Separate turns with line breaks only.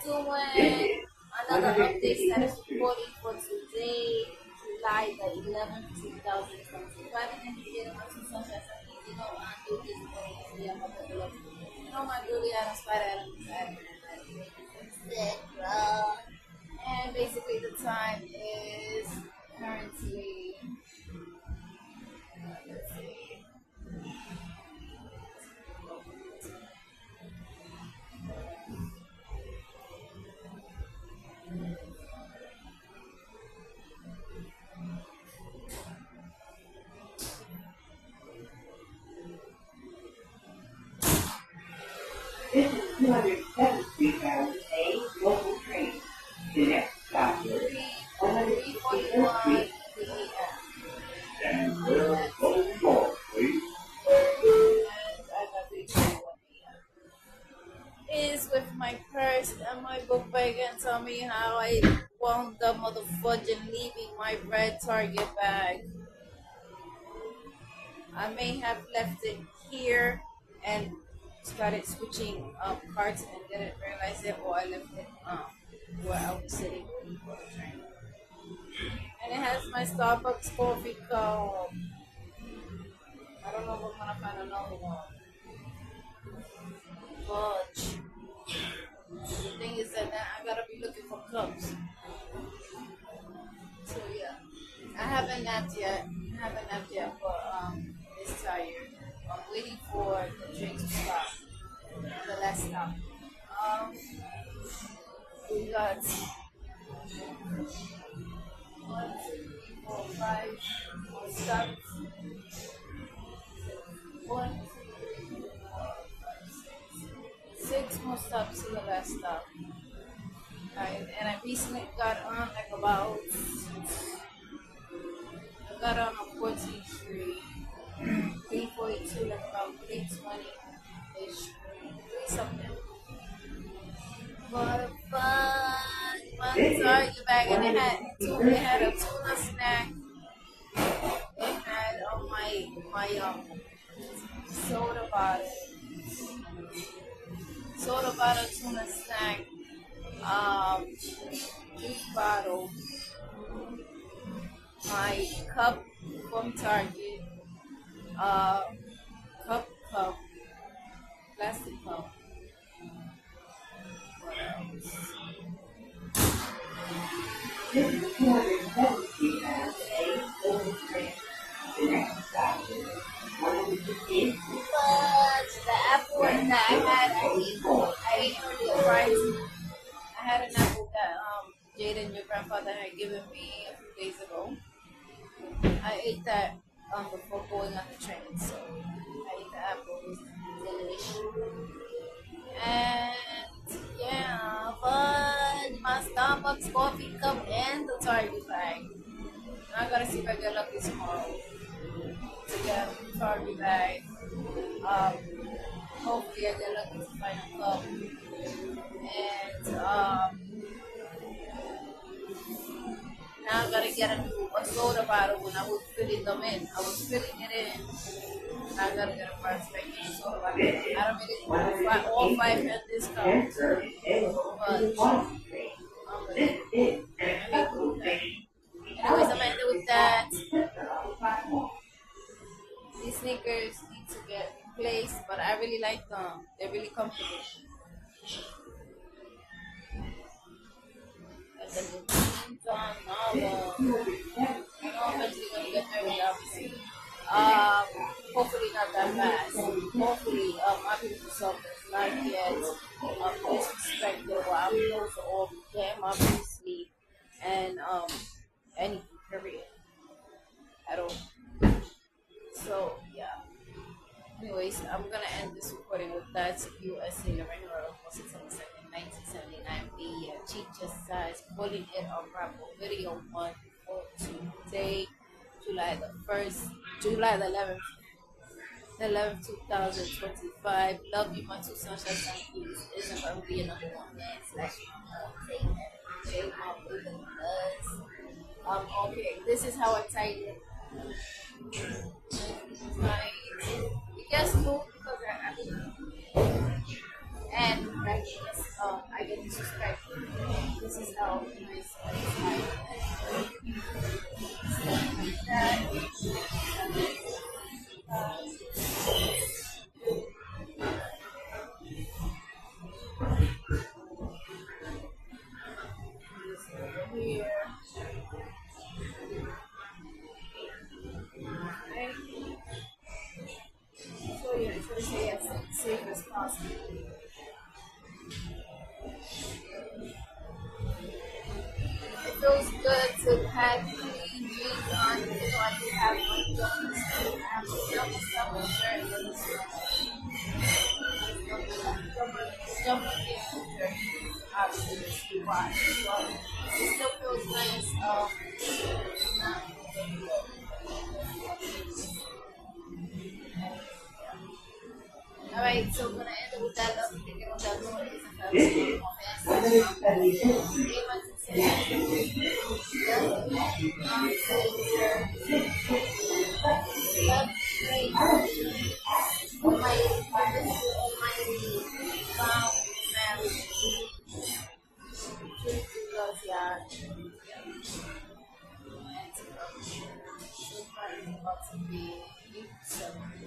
doing another update status reporting for today, July the 11th, 2025. And here, my two sons are saying, I do this for you. I'm going to love you. My Julie Adams, Spider Adams, etc. And basically, the time is currently, let's see.
This is 207th Street, Valley A, local train. The next stop is 161st Street. And we'll go north, please.
Is with my purse and my book bag and tell me how I wound up motherfucking leaving my red Target bag. I may have left it here and started switching carts and didn't realize it, or I left it where I was sitting for the train. And it has my Starbucks coffee cup. I don't know if I'm gonna find another one. But the thing is that now I gotta be looking for cups. So yeah, I haven't napped yet. But it's tired. I'm waiting for the train to stop. The last stop. We got 1, 2, 3, 4, 5 more stops. 1, 2, 3, 4, 5, 6 more stops to the last stop. Right, and I recently got on I got on 14th Street, 342, like about 320-ish, 3 something. But my Target bag, and it had a tuna snack. It had my soda bottle, tuna snack, juice bottle, my cup from Target, cup, plastic cup. What else?
This is 207th Street, Valley A, local train. The next stop is 168th Street.
But the apple that I ate earlier Friday. I had an apple that Jaden, your grandfather, had given me a few days ago. I ate that before going on the train, so I ate the apple. It was delicious. And yeah, but my Starbucks coffee cup and the Target bag. I gotta see if I get lucky tomorrow to get a Target bag. Hopefully I get lucky to find a cup. And now I gotta get a soda bottle when I was filling them in. I was filling it in. Now I gotta get a price back in soda bottle. I don't really know all 5 at this
And
time.
service is
But
1 Street. This is an acceptable train.
anyways, I'm ending with that.
Sister on the platform.
These sneakers need to get replaced, but I really like them. They're really comfortable. And then the jeans on, all
This
the,
is 207th
I know I'm eventually gonna get married, obviously. Hopefully not that fast. Hopefully, my beautiful self is not yet disrespected while I'm close to all of them, obviously, and any period at all. So yeah. Anyways, I'm gonna end this recording with that. USA Lorena Road, 672nd, 1979 B. Chicha size, putting it on Bravo Video 1 for today, July the 1st, July the 11th, 2025. Love you, my two sunshine sunkeys. Isn't gonna be another one, man. Slash J Mom with the buzz. Okay, this is how I tighten it. It gets cool because I and I guess I get disrespectful. This is how nice I here. Okay. So yeah, so say as safe as possible. It feels good to have clean jeans on, even though I do have one jumping suit. I have a jumping summer shirt with a jumper shirt. Obviously, it's too wide, but it still feels nice. Alright, so we're gonna end it with that up thinking with that noise. About to be 7.